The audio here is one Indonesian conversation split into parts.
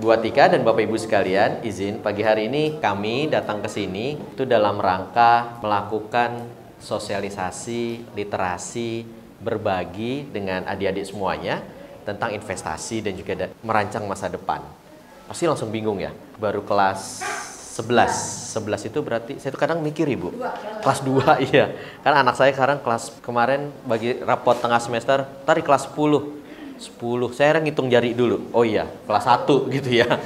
Buat Tika dan Bapak Ibu sekalian, izin pagi hari ini kami datang ke sini itu dalam rangka melakukan sosialisasi, literasi, berbagi dengan adik-adik semuanya tentang investasi dan juga merancang masa depan. Pasti langsung bingung ya, baru kelas 11 itu berarti, saya tuh kadang mikir Ibu, kelas 2 iya. Karena anak saya sekarang kemarin bagi rapot tengah semester, tadi kelas 10, saya ngitung jari dulu. Oh iya, kelas 1 gitu ya.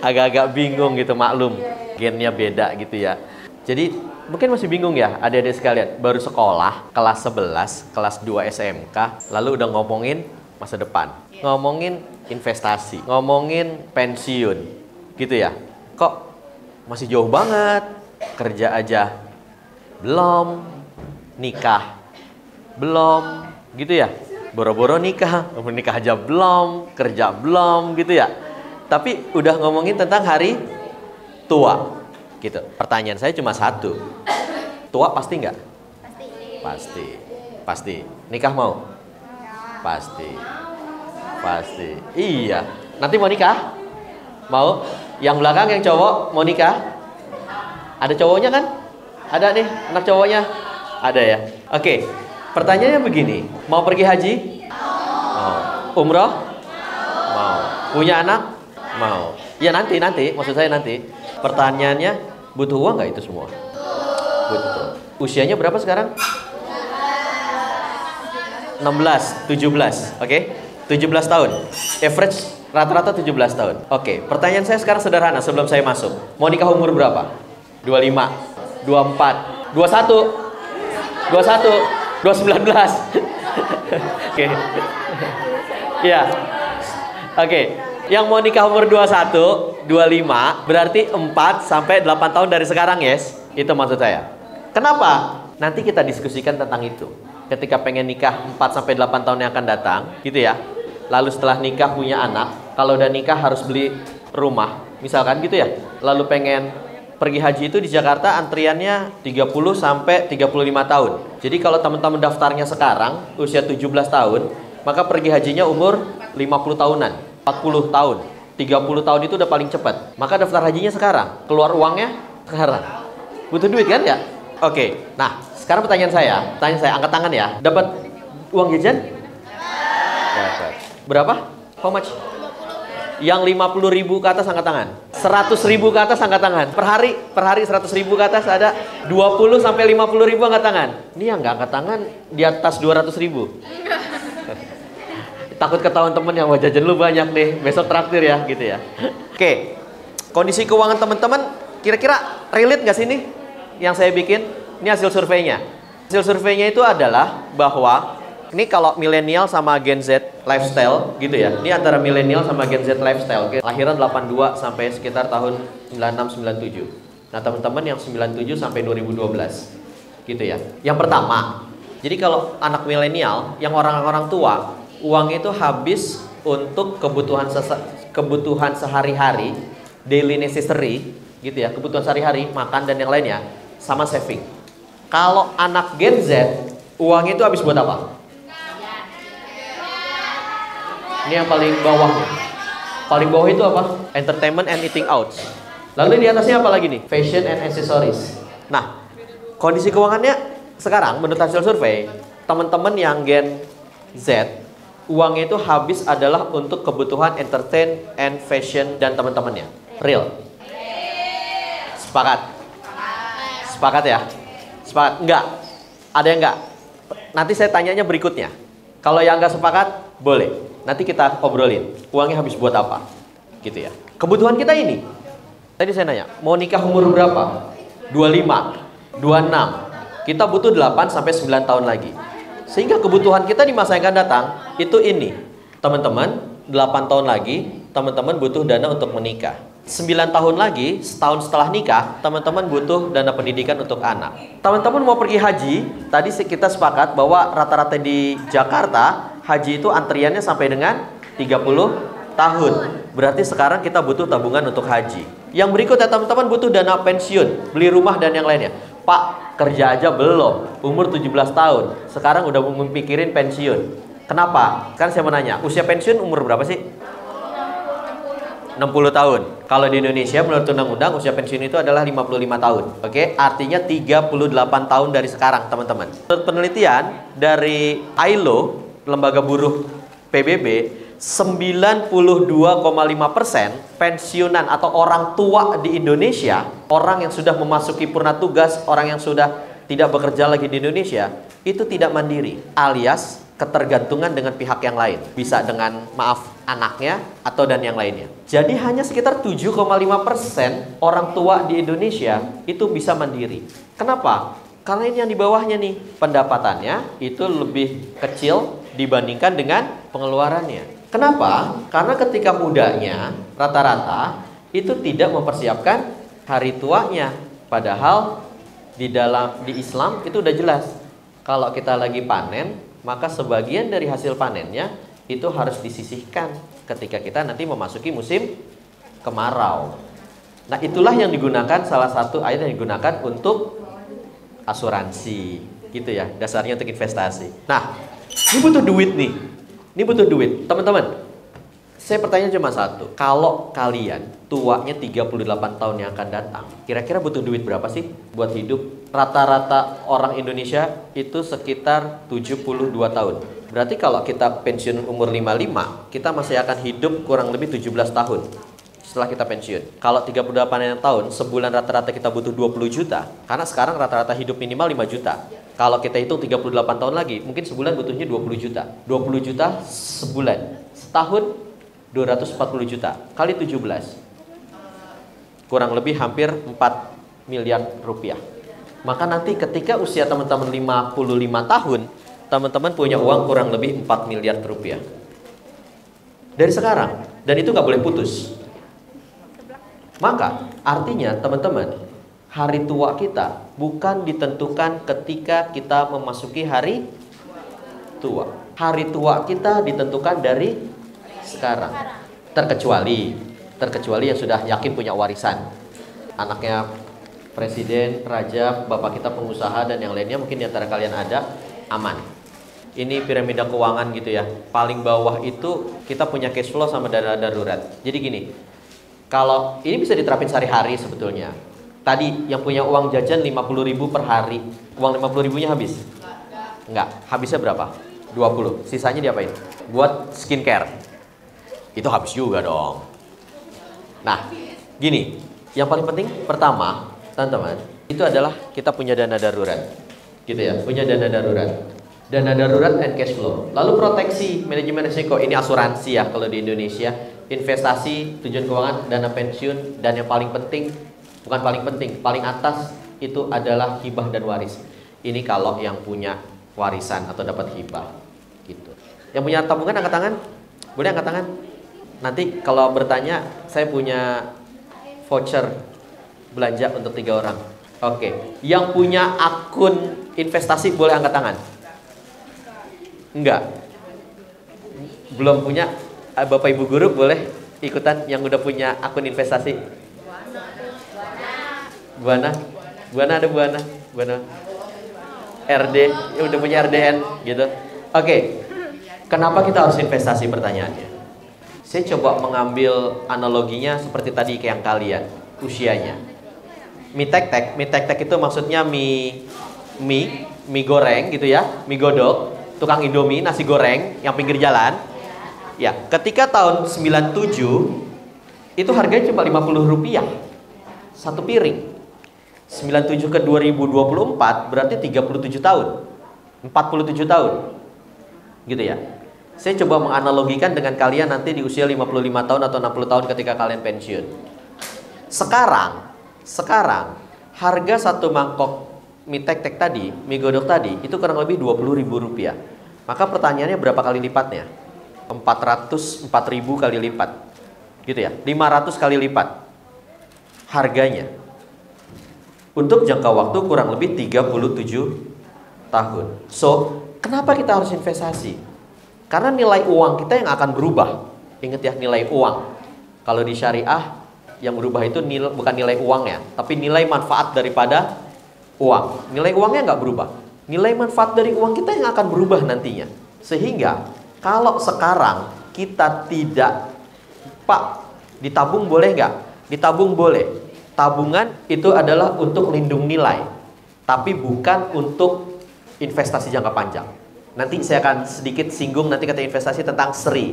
Agak-agak bingung gitu, maklum. Gennya beda gitu ya. Jadi mungkin masih bingung ya adik-adik sekalian. Baru sekolah, kelas 11, kelas 2 SMK, lalu udah ngomongin masa depan. Ngomongin investasi, ngomongin pensiun. Gitu ya. Kok masih jauh banget? Kerja aja belum, nikah belum, gitu ya. Boro-boro nikah aja belum, kerja belum gitu ya. Tapi udah ngomongin tentang hari tua gitu. Pertanyaan saya cuma satu. Tua pasti nggak? Pasti. Nikah mau? Pasti. Iya. Nanti mau nikah? Mau? Yang belakang yang cowok mau nikah? Ada cowoknya kan? Ada nih anak cowoknya? Ada ya? Oke. Pertanyaannya begini, mau pergi haji? Mau. Umroh? Mau. Punya anak? Mau. Ya nanti, maksud saya nanti. Pertanyaannya, butuh uang nggak itu semua? Butuh. Usianya berapa sekarang? 16, 17, oke? 17 tahun. Average rata-rata 17 tahun. Oke, pertanyaan saya sekarang sederhana sebelum saya masuk. Mau nikah umur berapa? 25, 24, 21, 219. Oke. Ya. Oke. Yang mau nikah umur 21, 25 berarti 4 sampai 8 tahun dari sekarang, yes. Itu maksud saya. Kenapa? Nanti kita diskusikan tentang itu. Ketika pengen nikah 4 sampai 8 tahun yang akan datang, gitu ya. Lalu setelah nikah punya anak, kalau udah nikah harus beli rumah, misalkan gitu ya. Lalu pengen pergi haji itu di Jakarta antriannya 30 sampai 35 tahun. Jadi kalau teman-teman daftarnya sekarang usia 17 tahun, maka pergi hajinya umur 50 tahunan, 40 tahun. 30 tahun itu udah paling cepat. Maka daftar hajinya sekarang, keluar uangnya sekarang. Butuh duit kan ya? Oke. Nah, sekarang pertanyaan saya, angkat tangan ya. Dapat uang jajan? Dapat. Berapa? How much? Yang 50.000 ke atas angkat tangan. 100.000 ke atas angkat tangan. Per hari 100.000 ke atas ada 20 sampai 50.000 angkat tangan. Ini yang nggak angkat tangan di atas 200.000. Takut ketahuan temen yang wajah jajan lu banyak nih. Besok traktir ya gitu ya. Oke. Kondisi keuangan teman-teman kira-kira relate nggak sih nih yang saya bikin? Ini hasil surveinya. Hasil surveinya itu adalah bahwa ini kalau milenial sama Gen Z lifestyle gitu ya. Ini antara milenial sama Gen Z lifestyle. Lahiran 82 sampai sekitar tahun 96 97. Nah, teman-teman yang 97 sampai 2012. Gitu ya. Yang pertama, jadi kalau anak milenial yang orang-orang tua, uang itu habis untuk kebutuhan sehari-hari, daily necessary gitu ya, kebutuhan sehari-hari, makan dan yang lainnya, sama saving. Kalau anak Gen Z, uang itu habis buat apa? Ini yang paling bawah. Paling bawah itu apa? Entertainment and eating out. Lalu di atasnya apa lagi nih? Fashion and accessories. Nah, kondisi keuangannya sekarang menurut hasil survei, teman-teman yang Gen Z, uangnya itu habis adalah untuk kebutuhan entertain and fashion dan teman-temannya. Real. Sepakat? Sepakat ya? Sepakat? Enggak? Ada yang enggak? Nanti saya tanyanya berikutnya. Kalau yang enggak sepakat, boleh. Nanti kita obrolin, uangnya habis buat apa? Gitu ya. Kebutuhan kita ini. Tadi saya nanya, mau nikah umur berapa? 25, 26. Kita butuh 8 sampai 9 tahun lagi. Sehingga kebutuhan kita di masa yang akan datang itu ini. Teman-teman, 8 tahun lagi, teman-teman butuh dana untuk menikah. 9 tahun lagi, setahun setelah nikah, teman-teman butuh dana pendidikan untuk anak. Teman-teman mau pergi haji, tadi kita sepakat bahwa rata-rata di Jakarta haji itu antriannya sampai dengan 30 tahun. Berarti sekarang kita butuh tabungan untuk haji. Yang berikutnya teman-teman butuh dana pensiun, beli rumah dan yang lainnya. Pak, kerja aja belum, umur 17 tahun. Sekarang udah mikirin pensiun. Kenapa? Kan saya mau nanya, usia pensiun umur berapa sih? 60 tahun. Kalau di Indonesia menurut undang-undang usia pensiun itu adalah 55 tahun. Oke, artinya 38 tahun dari sekarang, teman-teman. Menurut penelitian dari ILO, Lembaga Buruh PBB, 92,5% pensiunan atau orang tua di Indonesia, orang yang sudah memasuki purna tugas, orang yang sudah tidak bekerja lagi di Indonesia, itu tidak mandiri, alias ketergantungan dengan pihak yang lain. Bisa dengan, maaf, anaknya atau dan yang lainnya. Jadi hanya sekitar 7,5% orang tua di Indonesia itu bisa mandiri. Kenapa? Karena ini yang di bawahnya nih, pendapatannya itu lebih kecil dibandingkan dengan pengeluarannya. Kenapa? Karena ketika mudanya rata-rata itu tidak mempersiapkan hari tuanya. Padahal di Islam itu udah jelas. Kalau kita lagi panen, maka sebagian dari hasil panennya itu harus disisihkan ketika kita nanti memasuki musim kemarau. Nah, itulah yang digunakan, salah satu ayat yang digunakan untuk asuransi, gitu ya. Dasarnya untuk investasi. Nah, ini butuh duit nih. Ini butuh duit, teman-teman. Saya pertanyaan cuma satu. Kalau kalian tuanya 38 tahun yang akan datang, kira-kira butuh duit berapa sih buat hidup? Rata-rata orang Indonesia itu sekitar 72 tahun. Berarti kalau kita pensiun umur 55, kita masih akan hidup kurang lebih 17 tahun setelah kita pensiun. Kalau 38 tahun, sebulan rata-rata kita butuh 20 juta. Karena sekarang rata-rata hidup minimal 5 juta. Kalau kita hitung 38 tahun lagi, mungkin sebulan butuhnya 20 juta. 20 juta sebulan. Setahun 240 juta kali 17. Kurang lebih hampir 4 miliar rupiah. Maka nanti ketika usia teman-teman 55 tahun, teman-teman punya uang kurang lebih 4 miliar rupiah. Dari sekarang. Dan itu nggak boleh putus. Maka artinya teman-teman, hari tua kita bukan ditentukan ketika kita memasuki hari tua. Hari tua kita ditentukan dari sekarang. Terkecuali yang sudah yakin punya warisan. Anaknya presiden, raja, bapak kita pengusaha dan yang lainnya, mungkin di antara kalian ada, aman. Ini piramida keuangan gitu ya. Paling bawah itu kita punya cash flow sama dana darurat. Jadi gini, kalau ini bisa diterapin sehari-hari sebetulnya. Tadi yang punya uang jajan 50.000 per hari, uang 50.000-nya habis? Enggak, habisnya berapa? 20, sisanya diapain? Buat skincare. Itu habis juga dong. Nah, gini, yang paling penting pertama, teman-teman, itu adalah kita punya dana darurat. Gitu ya, punya dana darurat. Dana darurat and cash flow. Lalu proteksi, manajemen risiko, ini asuransi ya kalau di Indonesia. Investasi, tujuan keuangan, dana pensiun, dan yang paling penting, bukan paling penting, paling atas itu adalah hibah dan waris. Ini kalau yang punya warisan atau dapat hibah gitu. Yang punya tabungan angkat tangan? Boleh angkat tangan? Nanti kalau bertanya, saya punya voucher belanja untuk 3 orang. Oke. Yang punya akun investasi boleh angkat tangan? Enggak. Belum punya. Bapak Ibu guru boleh ikutan yang udah punya akun investasi? Buana ada Buana. RD, ya udah punya RDN gitu. Oke. Kenapa kita harus investasi, pertanyaannya? Saya coba mengambil analoginya seperti tadi kayak yang kalian, usianya. Mie tek-tek itu maksudnya mie goreng gitu ya, mie godok, tukang Indomie, nasi goreng yang pinggir jalan. Ya, ketika tahun 97 itu harganya cuma 50 rupiah satu piring. 97 ke 2024 berarti 37 tahun, 47 tahun, gitu ya. Saya coba menganalogikan dengan kalian nanti di usia 55 tahun atau 60 tahun ketika kalian pensiun. Sekarang harga satu mangkok mie tek-tek tadi, mie godok tadi, itu kurang lebih 20.000 rupiah. Maka pertanyaannya berapa kali lipatnya? 404.000 kali lipat, gitu ya, 500 kali lipat harganya. Untuk jangka waktu kurang lebih 37 tahun. So, kenapa kita harus investasi? Karena nilai uang kita yang akan berubah. Ingat ya, nilai uang. Kalau di syariah yang berubah itu bukan nilai uangnya, tapi nilai manfaat daripada uang. Nilai uangnya nggak berubah. Nilai manfaat dari uang kita yang akan berubah nantinya. Sehingga kalau sekarang kita tidak, Pak, Ditabung boleh nggak? Ditabung boleh. Tabungan itu adalah untuk lindung nilai, tapi bukan untuk investasi jangka panjang. Nanti saya akan sedikit singgung nanti kata investasi tentang SRI.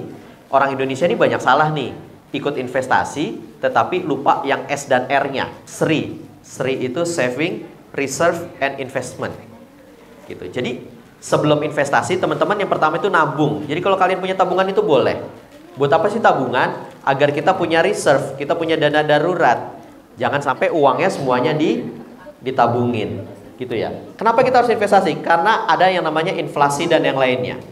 Orang Indonesia ini banyak salah nih, ikut investasi tetapi lupa yang S dan R-nya. SRI. SRI itu Saving, Reserve, and Investment. Gitu. Jadi sebelum investasi teman-teman yang pertama itu nabung. Jadi kalau kalian punya tabungan itu boleh. Buat apa sih tabungan? Agar kita punya reserve, kita punya dana darurat. Jangan sampai uangnya semuanya ditabungin, gitu ya. Kenapa kita harus investasi? Karena ada yang namanya inflasi dan yang lainnya.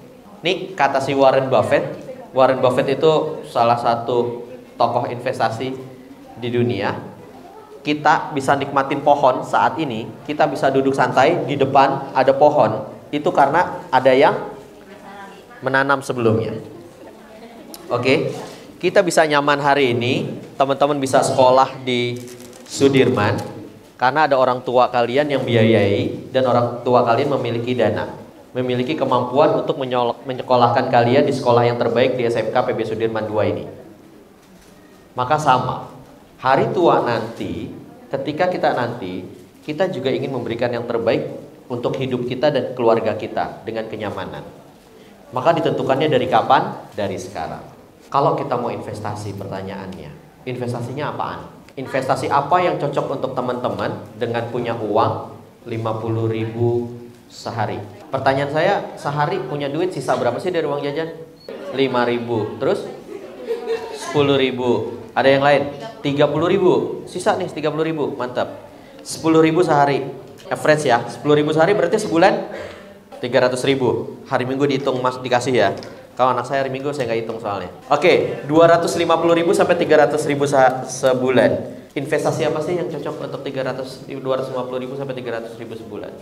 Nih kata si Warren Buffett. Warren Buffett itu salah satu tokoh investasi di dunia. Kita bisa nikmatin pohon saat ini, kita bisa duduk santai di depan ada pohon. Itu karena ada yang menanam sebelumnya. Oke, kita bisa nyaman hari ini, teman-teman bisa sekolah di Sudirman karena ada orang tua kalian yang biayai dan orang tua kalian memiliki dana, memiliki kemampuan untuk menyekolahkan kalian di sekolah yang terbaik di SMK PB Sudirman 2 ini. Maka sama, hari tua nanti, ketika kita juga ingin memberikan yang terbaik untuk hidup kita dan keluarga kita dengan kenyamanan. Maka ditentukannya dari kapan? Dari sekarang. Kalau kita mau investasi, pertanyaannya, investasinya apaan? Investasi apa yang cocok untuk teman-teman dengan punya uang 50.000 sehari? Pertanyaan saya, sehari punya duit sisa berapa sih dari uang jajan? 5.000. Terus 10.000. Ada yang lain? 30.000. Sisa nih 30.000. Mantap. 10.000 sehari. Average ya. 10.000 sehari berarti sebulan 300.000. Hari Minggu dihitung Mas dikasih ya. Kalau anak saya hari Minggu saya nggak hitung soalnya. Oke, 250.000 sampai 300.000 sebulan. Investasi apa sih yang cocok untuk 250.000 sampai 300.000 sebulan?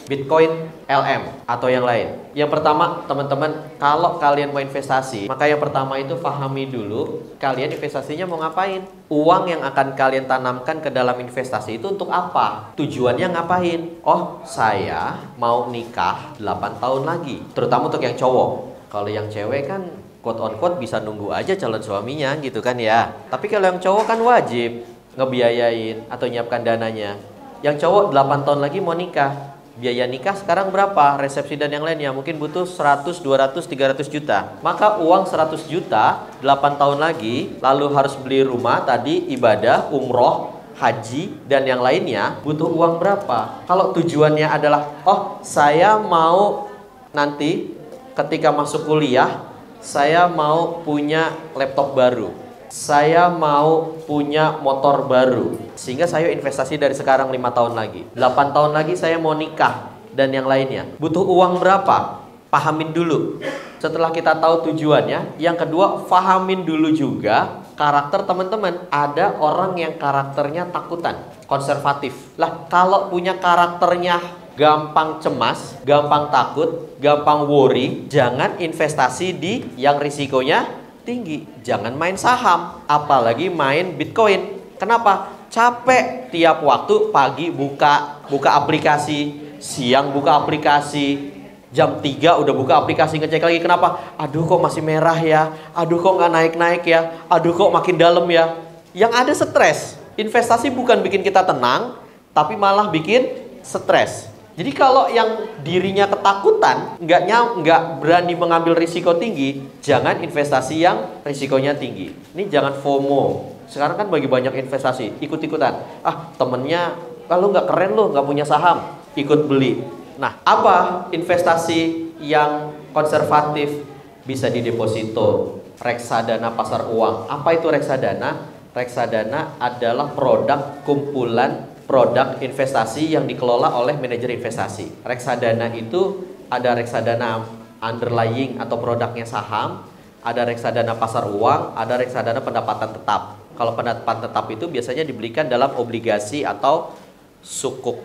Bitcoin, LM, atau yang lain? Yang pertama, teman-teman, kalau kalian mau investasi, maka yang pertama itu pahami dulu kalian investasinya mau ngapain. Uang yang akan kalian tanamkan ke dalam investasi itu untuk apa? Tujuannya ngapain? Oh, saya mau nikah 8 tahun lagi. Terutama untuk yang cowok. Kalau yang cewek kan quote on quote bisa nunggu aja calon suaminya gitu kan ya. Tapi kalau yang cowok kan wajib ngebiayain atau nyiapkan dananya. Yang cowok 8 tahun lagi mau nikah. Biaya nikah sekarang berapa? Resepsi dan yang lainnya mungkin butuh 100, 200, 300 juta. Maka uang 100 juta 8 tahun lagi, lalu harus beli rumah tadi, ibadah, umroh, haji dan yang lainnya, butuh uang berapa? Kalau tujuannya adalah, oh saya mau nanti ketika masuk kuliah, saya mau punya laptop baru, saya mau punya motor baru, sehingga saya investasi dari sekarang 5 tahun lagi, 8 tahun lagi saya mau nikah dan yang lainnya. Butuh uang berapa? Pahamin dulu. Setelah kita tahu tujuannya, yang kedua pahamin dulu juga karakter teman-teman. Ada orang yang karakternya takutan, konservatif. Lah kalau punya karakternya gampang cemas, gampang takut, gampang worry, jangan investasi di yang risikonya tinggi. Jangan main saham, apalagi main Bitcoin. Kenapa? Capek tiap waktu, pagi buka aplikasi, siang buka aplikasi, jam 3 udah buka aplikasi ngecek lagi. Kenapa? Aduh kok masih merah ya, aduh kok nggak naik-naik ya, aduh kok makin dalam ya. Yang ada stres. Investasi bukan bikin kita tenang, tapi malah bikin stres. Jadi kalau yang dirinya ketakutan, nggak berani mengambil risiko tinggi, jangan investasi yang risikonya tinggi. Ini jangan FOMO. Sekarang kan bagi banyak investasi, ikut-ikutan. Ah temennya, kalau nggak keren lo, nggak punya saham, ikut beli. Nah, apa investasi yang konservatif? Bisa di deposito, reksadana pasar uang. Apa itu reksadana? Reksadana adalah produk kumpulan produk investasi yang dikelola oleh manajer investasi. Reksadana itu ada reksadana underlying atau produknya saham, ada reksadana pasar uang, ada reksadana pendapatan tetap. Kalau pendapatan tetap itu biasanya dibelikan dalam obligasi atau sukuk,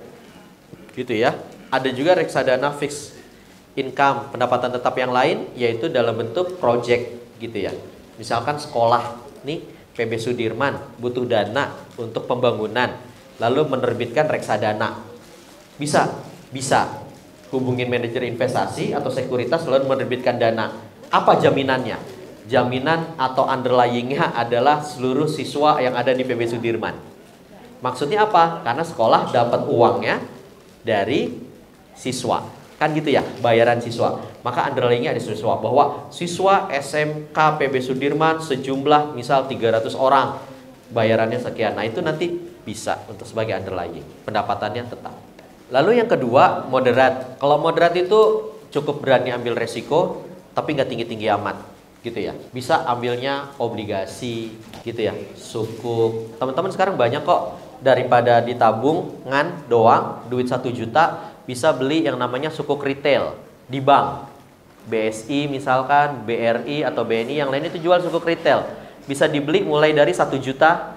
gitu ya. Ada juga reksadana fixed income, pendapatan tetap yang lain, yaitu dalam bentuk project, gitu ya. Misalkan sekolah, nih PB Sudirman butuh dana untuk pembangunan, lalu menerbitkan reksadana. Bisa hubungin manajer investasi atau sekuritas lalu menerbitkan dana. Apa jaminannya? jaminan atau underlyingnya adalah seluruh siswa yang ada di PB Sudirman. Maksudnya apa? Karena sekolah dapat uangnya dari siswa, kan gitu ya, bayaran siswa. Maka underlyingnya ada siswa, bahwa siswa SMK PB Sudirman sejumlah misal 300 orang, bayarannya sekian. Nah itu nanti bisa untuk sebagai underlying, pendapatannya tetap. Lalu yang kedua, moderat. Kalau moderat itu cukup berani ambil resiko, tapi nggak tinggi-tinggi amat gitu ya. Bisa ambilnya obligasi gitu ya, sukuk. Teman-teman sekarang banyak kok, daripada ditabungan doang duit 1 juta, bisa beli yang namanya sukuk retail di bank. BSI misalkan, BRI atau BNI, yang lain itu jual sukuk retail. Bisa dibeli mulai dari 1 juta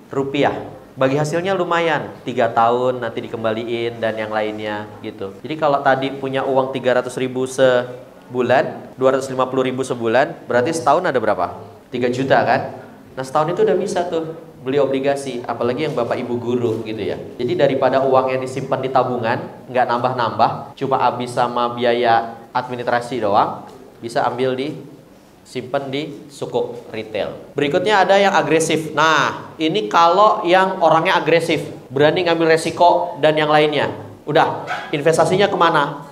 rupiah. Bagi hasilnya lumayan, 3 tahun nanti dikembaliin dan yang lainnya gitu. Jadi kalau tadi punya uang 300.000 sebulan, 250.000 sebulan, berarti setahun ada berapa? 3 juta kan? Nah setahun itu udah bisa tuh beli obligasi, apalagi yang bapak ibu guru gitu ya. Jadi daripada uang yang disimpan di tabungan nggak nambah-nambah, cuma habis sama biaya administrasi doang, bisa ambil di simpan di sukuk retail. Berikutnya ada yang agresif. Nah ini kalau yang orangnya agresif, berani ngambil resiko dan yang lainnya. Udah, investasinya kemana?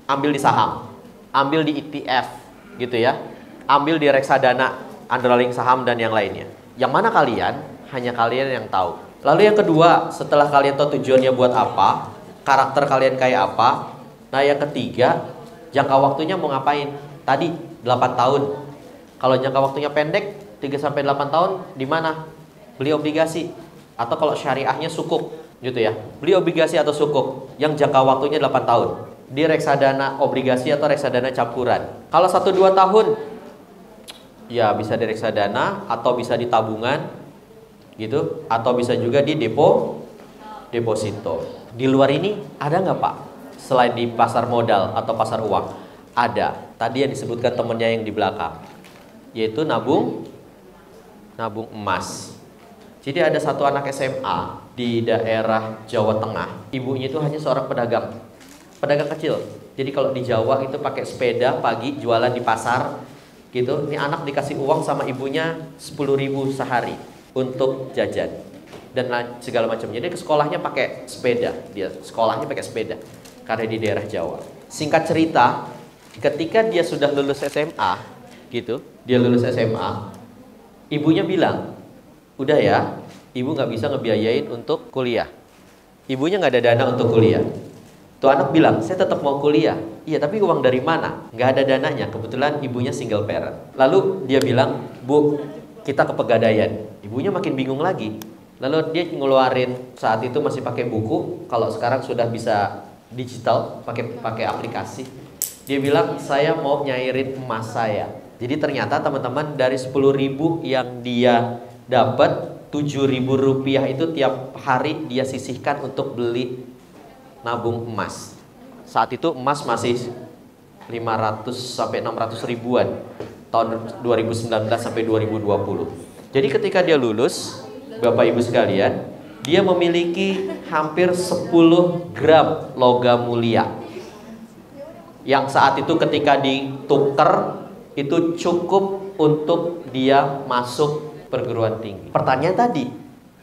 Ambil di saham, ambil di ETF gitu ya, ambil di reksadana, underlying saham dan yang lainnya. Yang mana kalian? Hanya kalian yang tahu. Lalu yang kedua, setelah kalian tahu tujuannya buat apa, karakter kalian kayak apa. Nah yang ketiga, jangka waktunya mau ngapain? Tadi 8 tahun. Kalau jangka waktunya pendek 3-8 tahun, di mana? Beli obligasi. Atau kalau syariahnya sukuk gitu ya, beli obligasi atau sukuk yang jangka waktunya 8 tahun di reksadana obligasi atau reksadana campuran. Kalau 1-2 tahun ya bisa di reksadana atau bisa di tabungan gitu, atau bisa juga di deposito. Di luar ini ada nggak Pak? Selain di pasar modal atau pasar uang, ada. Tadi yang disebutkan temennya yang di belakang, yaitu nabung emas. Jadi ada satu anak SMA di daerah Jawa Tengah, ibunya itu hanya seorang pedagang kecil. Jadi kalau di Jawa itu pakai sepeda pagi jualan di pasar gitu. Ini anak dikasih uang sama ibunya 10.000 sehari untuk jajan dan segala macam. Jadi ke sekolahnya pakai sepeda, dia sekolahnya pakai sepeda karena di daerah Jawa. Singkat cerita, ketika dia sudah lulus SMA gitu, dia lulus SMA, ibunya bilang, udah ya, ibu nggak bisa ngebiayain untuk kuliah. Ibunya nggak ada dana untuk kuliah. Tuh anak bilang, saya tetap mau kuliah. Iya, tapi uang dari mana? Nggak ada dananya. Kebetulan ibunya single parent. Lalu dia bilang, Bu, kita ke Pegadaian. Ibunya makin bingung lagi. Lalu dia ngeluarin, saat itu masih pakai buku, kalau sekarang sudah bisa digital, pakai aplikasi. Dia bilang, saya mau nyairin emas saya. Jadi ternyata teman-teman, dari 10.000 yang dia dapat, 7.000 rupiah itu tiap hari dia sisihkan untuk beli nabung emas. Saat itu emas masih 500 sampai 600 ribuan tahun 2019 sampai 2020. Jadi ketika dia lulus, Bapak Ibu sekalian, dia memiliki hampir 10 gram logam mulia. Yang saat itu ketika ditukar itu cukup untuk dia masuk perguruan tinggi. Pertanyaan tadi,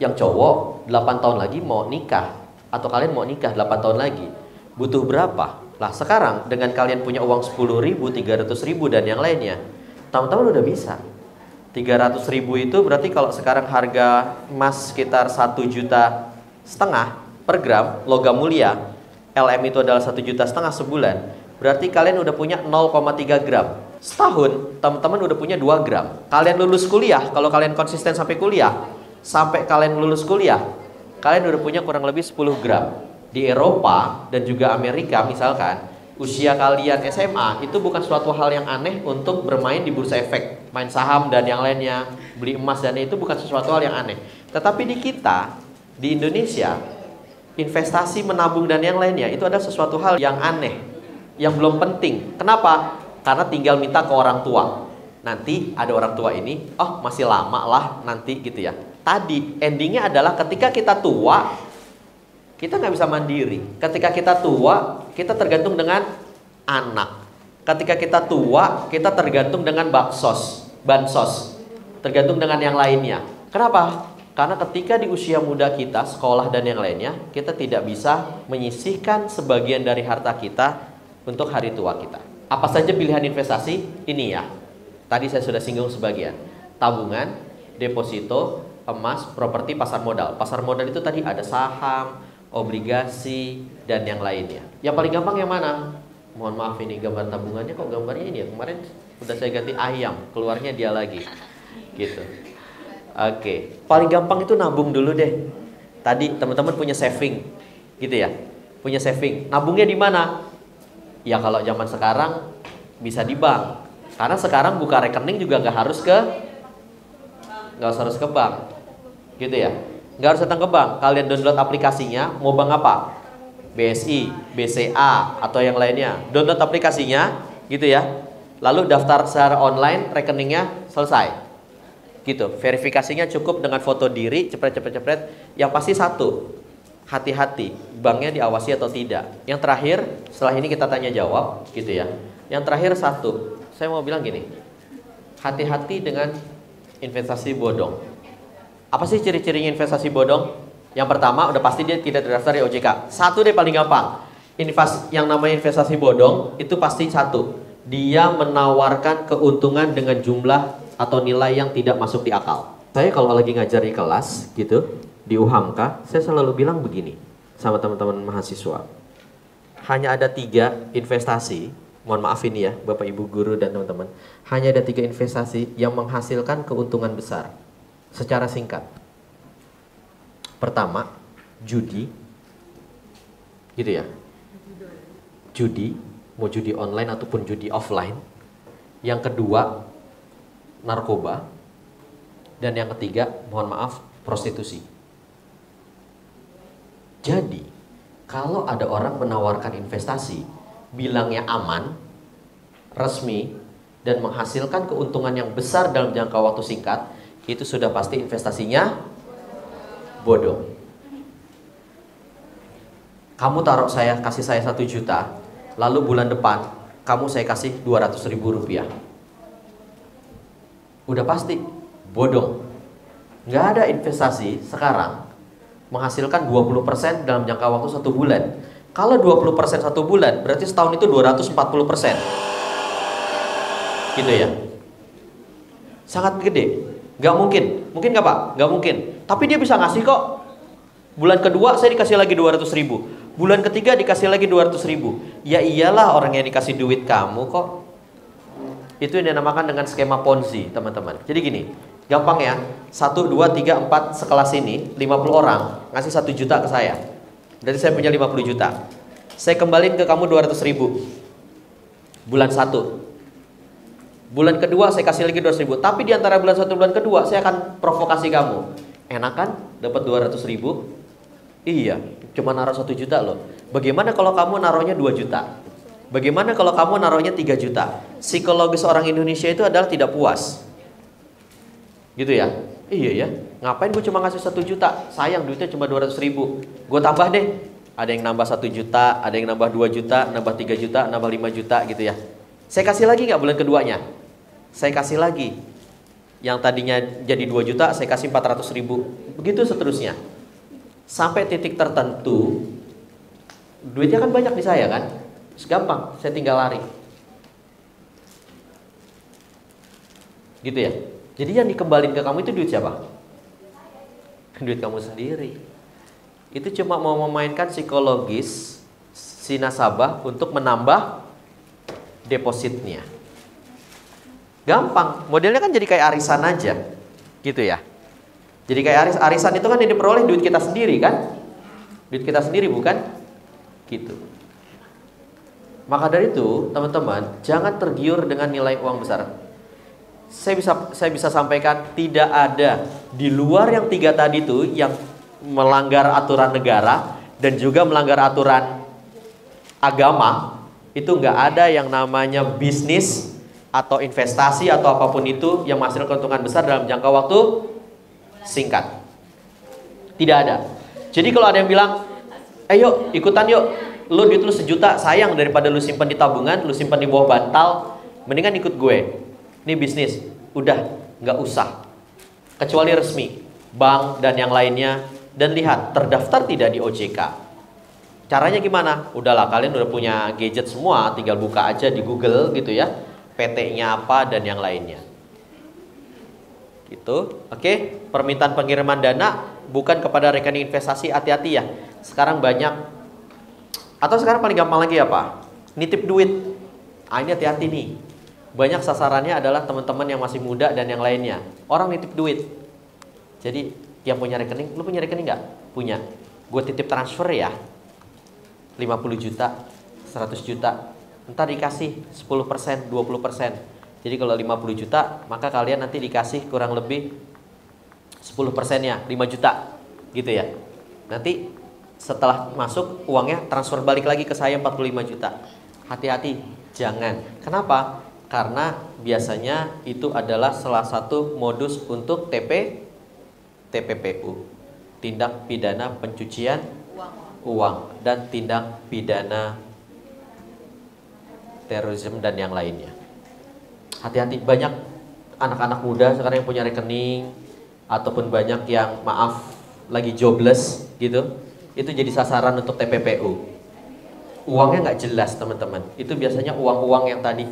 yang cowok 8 tahun lagi mau nikah, atau kalian mau nikah 8 tahun lagi, butuh berapa? Lah sekarang dengan kalian punya uang 10.000, 300.000 dan yang lainnya, teman-teman udah bisa. 300.000 itu berarti kalau sekarang harga emas sekitar 1,5 juta per gram logam mulia, LM itu adalah 1,5 juta sebulan, berarti kalian udah punya 0,3 gram. Setahun teman-teman udah punya 2 gram. Kalian lulus kuliah, kalau kalian konsisten sampai kalian lulus kuliah, kalian udah punya kurang lebih 10 gram. Di Eropa dan juga Amerika misalkan, usia kalian SMA itu bukan suatu hal yang aneh untuk bermain di bursa efek, main saham dan yang lainnya, beli emas dan itu bukan sesuatu hal yang aneh. Tetapi di kita, di Indonesia, investasi, menabung dan yang lainnya itu adalah sesuatu hal yang aneh, yang belum penting. Kenapa? Karena tinggal minta ke orang tua. Nanti ada orang tua ini, oh masih lama lah nanti gitu ya. Tadi endingnya adalah ketika kita tua, kita nggak bisa mandiri. Ketika kita tua, kita tergantung dengan anak. Ketika kita tua, kita tergantung dengan baksos. bansos, tergantung dengan yang lainnya. Kenapa? Karena ketika di usia muda kita, sekolah dan yang lainnya, kita tidak bisa menyisihkan sebagian dari harta kita untuk hari tua kita. Apa saja pilihan investasi? Ini ya. Tadi saya sudah singgung sebagian. Tabungan, deposito, emas, properti, pasar modal. Pasar modal itu tadi ada saham, obligasi, dan yang lainnya. Yang paling gampang yang mana? Mohon maaf, ini gambar tabungannya kok gambarnya ini ya. Kemarin udah saya ganti ayam, keluarnya dia lagi. Gitu. Oke, paling gampang itu nabung dulu deh. Tadi teman-teman punya saving, gitu ya. Punya saving. Nabungnya di mana? Ya kalau zaman sekarang bisa di bank. Karena sekarang buka rekening juga nggak harus ke bank, gitu ya. Nggak harus datang ke bank. Kalian download aplikasinya. Mau bank apa? BSI, BCA, atau yang lainnya. Download aplikasinya, gitu ya. Lalu daftar secara online, rekeningnya selesai. Gitu. Verifikasinya cukup dengan foto diri, cepret. Yang pasti satu, hati-hati, banknya diawasi atau tidak. Yang terakhir, setelah ini kita tanya jawab, gitu ya. Yang terakhir satu, saya mau bilang gini, hati-hati dengan investasi bodong. Apa sih ciri-cirinya investasi bodong? Yang pertama, udah pasti dia tidak terdaftar di OJK. Satu deh paling gampang. Yang namanya investasi bodong itu pasti satu, dia menawarkan keuntungan dengan jumlah atau nilai yang tidak masuk di akal. Saya kalau lagi ngajar di kelas gitu, di UHAMKA, saya selalu bilang begini sama teman-teman mahasiswa. Hanya ada 3 investasi, mohon maaf ini ya Bapak Ibu guru dan teman-teman, hanya ada 3 investasi yang menghasilkan keuntungan besar secara singkat. Pertama, judi, gitu ya. Judi, mau judi online ataupun judi offline. Yang kedua, narkoba. Dan yang ketiga, mohon maaf, prostitusi. Jadi, kalau ada orang menawarkan investasi, bilangnya aman, resmi, dan menghasilkan keuntungan yang besar dalam jangka waktu singkat, itu sudah pasti investasinya bodoh. Kamu kasih saya 1 juta, lalu bulan depan kamu saya kasih 200.000 rupiah. Udah pasti bodong. Nggak ada investasi sekarang menghasilkan 20% dalam jangka waktu 1 bulan. Kalau 20% 1 bulan, berarti setahun itu 240%. Gitu ya. Sangat gede. Nggak mungkin. Mungkin nggak Pak? Nggak mungkin. Tapi dia bisa ngasih kok. Bulan kedua saya dikasih lagi 200.000. Bulan ketiga dikasih lagi 200.000. Ya iyalah, orang yang dikasih duit kamu kok. Itu yang dinamakan dengan skema Ponzi, teman-teman. Jadi gini, gampang ya. 1, 2, 3, 4 sekelas ini 50 orang ngasih 1 juta ke saya. Berarti saya punya 50 juta. Saya kembaliin ke kamu 200.000. Bulan 1. Bulan kedua saya kasih lagi 200.000. Tapi di antara bulan 1 bulan kedua saya akan provokasi kamu. Enak kan? Dapat 200.000? Iya, cuma naruh 1 juta loh. Bagaimana kalau kamu naruhnya 2 juta? Bagaimana kalau kamu naruhnya 3 juta? Psikologis orang Indonesia itu adalah tidak puas. Gitu ya? Iya ya, ngapain gue cuma ngasih 1 juta? Sayang, duitnya cuma 200.000. Gue tambah deh. Ada yang nambah 1 juta, ada yang nambah 2 juta, nambah 3 juta, nambah 5 juta gitu ya. Saya kasih lagi nggak bulan keduanya? Saya kasih lagi. Yang tadinya jadi 2 juta, saya kasih 400.000. Begitu seterusnya. Sampai titik tertentu, duitnya kan banyak di saya kan? Gampang, saya tinggal lari. Gitu ya. Jadi yang dikembaliin ke kamu itu duit siapa? Duit kamu sendiri. Itu cuma mau memainkan psikologis si nasabah untuk menambah depositnya. Gampang, modelnya kan jadi kayak arisan aja. Gitu ya. Jadi kayak arisan itu kan yang diperoleh duit kita sendiri kan? Duit kita sendiri bukan? Gitu. Maka dari itu, teman-teman, jangan tergiur dengan nilai uang besar. Saya bisa sampaikan tidak ada di luar yang 3 tadi itu yang melanggar aturan negara dan juga melanggar aturan agama. Itu nggak ada yang namanya bisnis atau investasi atau apapun itu yang menghasilkan keuntungan besar dalam jangka waktu singkat. Tidak ada. Jadi kalau ada yang bilang, ayo ikutan yuk, lu duit lu 1 juta, sayang daripada lu simpan di tabungan, lu simpan di bawah bantal, mendingan ikut gue. Ini bisnis. Udah, nggak usah. Kecuali resmi, bank dan yang lainnya. Dan lihat, terdaftar tidak di OJK. Caranya gimana? Udahlah, kalian udah punya gadget semua, tinggal buka aja di Google gitu ya. PT-nya apa dan yang lainnya. Gitu. Oke, permintaan pengiriman dana bukan kepada rekening investasi, hati-hati ya. Sekarang banyak, atau sekarang paling gampang lagi apa? Nitip duit. Ini hati-hati nih. Banyak sasarannya adalah teman-teman yang masih muda dan yang lainnya. Orang nitip duit. Jadi yang punya rekening, lu punya rekening nggak? Punya. Gue titip transfer ya. 50 juta, 100 juta. Ntar dikasih 10%, 20%. Jadi kalau 50 juta, maka kalian nanti dikasih kurang lebih 10%-nya, 5 juta. Gitu ya. Nanti setelah masuk, uangnya transfer balik lagi ke saya 45 juta. Hati-hati, jangan. Kenapa? Karena biasanya itu adalah salah satu modus untuk TPPU, tindak pidana pencucian uang, dan tindak pidana terorisme dan yang lainnya. Hati-hati, banyak anak-anak muda sekarang yang punya rekening, ataupun banyak yang maaf lagi jobless gitu, itu jadi sasaran untuk TPPU. Uangnya nggak jelas teman-teman. Itu biasanya uang-uang yang tadi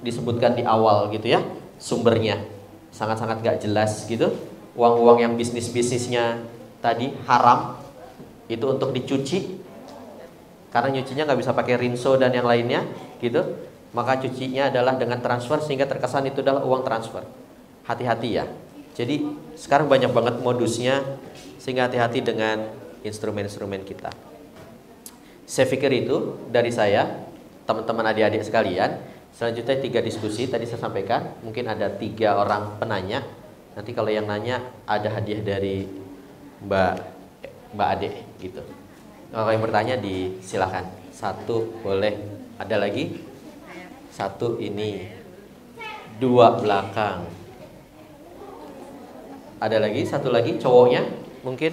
disebutkan di awal gitu ya, sumbernya sangat-sangat nggak jelas gitu. Uang-uang yang bisnisnya tadi haram, itu untuk dicuci, karena nyucinya nggak bisa pakai rinso dan yang lainnya gitu. Maka cucinya adalah dengan transfer, sehingga terkesan itu adalah uang transfer. Hati-hati ya. Jadi sekarang banyak banget modusnya, sehingga hati-hati dengan instrumen-instrumen kita. Saya pikir itu dari saya, teman-teman adik-adik sekalian. Selanjutnya 3 diskusi tadi saya sampaikan. Mungkin ada 3 orang penanya. Nanti kalau yang nanya ada hadiah dari Mbak Ade gitu. Kalau yang bertanya silakan. 1 boleh. Ada lagi? 1 ini. 2 belakang. Ada lagi? 1 lagi cowoknya mungkin.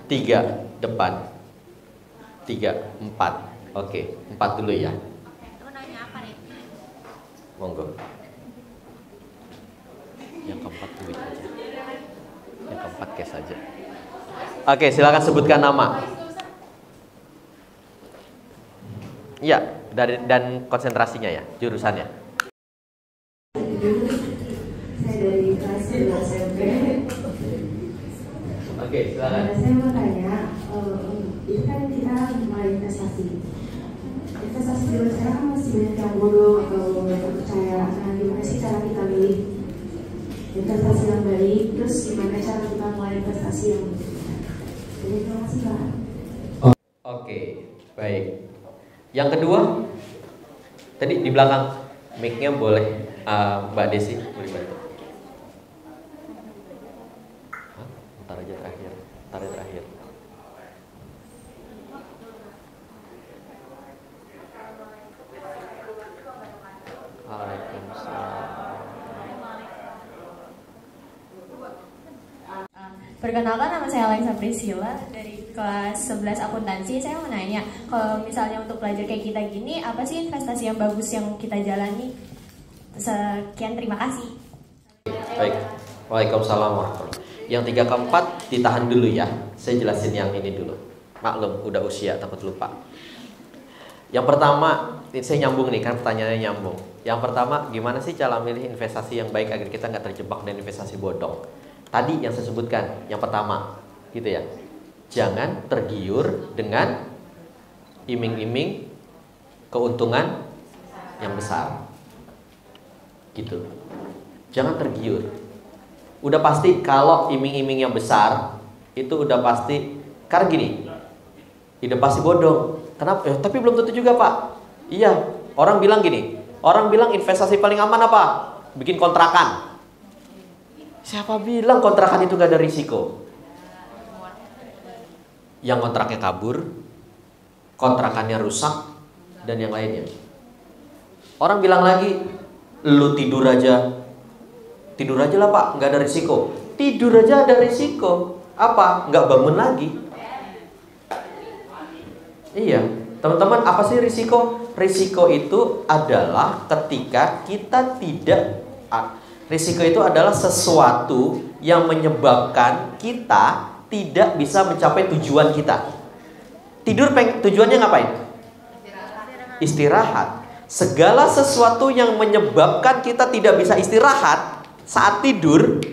3 depan. 3, 4. Oke, 4 dulu ya. Mau nanya apa nih? Monggo. Yang keempat duit aja. Yang keempat cash aja. Oke, silakan sebutkan nama. Iya, dan konsentrasinya ya, jurusannya. Saya dari kelas 11 SMP. Oke, silakan. Saya mau tanya, itu kan kita mulai investasi zaman sekarang kan masih banyak yang bodoh atau nggak percaya. Nah, gimana sih cara kita milih investasi yang baik? Terus gimana cara kita mulai investasi yang baik? Jadi terima kasih Pak. Oke, baik. Yang kedua, tadi di belakang mic-nya boleh Mbak Desi boleh bantu. Ntar aja terakhir, terakhir. Perkenalkan, nama saya Alexa Priscilla dari kelas 11 akuntansi. Saya mau nanya, kalau misalnya untuk pelajar kayak kita gini, apa sih investasi yang bagus yang kita jalani? Sekian, terima kasih. Baik, waalaikumsalam warahmatullahi. Yang 3 ke 4 ditahan dulu ya. Saya jelasin yang ini dulu. Maklum, udah usia takut lupa. Yang pertama, saya nyambung nih kan, pertanyaannya nyambung. Yang pertama, gimana sih cara milih investasi yang baik agar kita nggak terjebak dengan investasi bodong? Tadi yang saya sebutkan, yang pertama, gitu ya. Jangan tergiur dengan iming-iming keuntungan yang besar. Gitu. Jangan tergiur. Udah pasti kalau iming-iming yang besar, itu udah pasti, karena gini, udah pasti bodong. Kenapa? Tapi belum tentu juga Pak. Iya, orang bilang gini, orang bilang investasi paling aman apa? Bikin kontrakan. Siapa bilang kontrakan itu gak ada risiko? Yang kontraknya kabur, kontrakannya rusak, dan yang lainnya. Orang bilang lagi, lu tidur aja lah Pak, gak ada risiko. Tidur aja ada risiko. Apa? Gak bangun lagi. Iya, Teman-teman, apa sih risiko? Risiko itu adalah ketika kita tidak, risiko itu adalah sesuatu yang menyebabkan kita tidak bisa mencapai tujuan kita. Tidur tujuannya ngapain? Istirahat. Segala sesuatu yang menyebabkan kita tidak bisa istirahat saat tidur,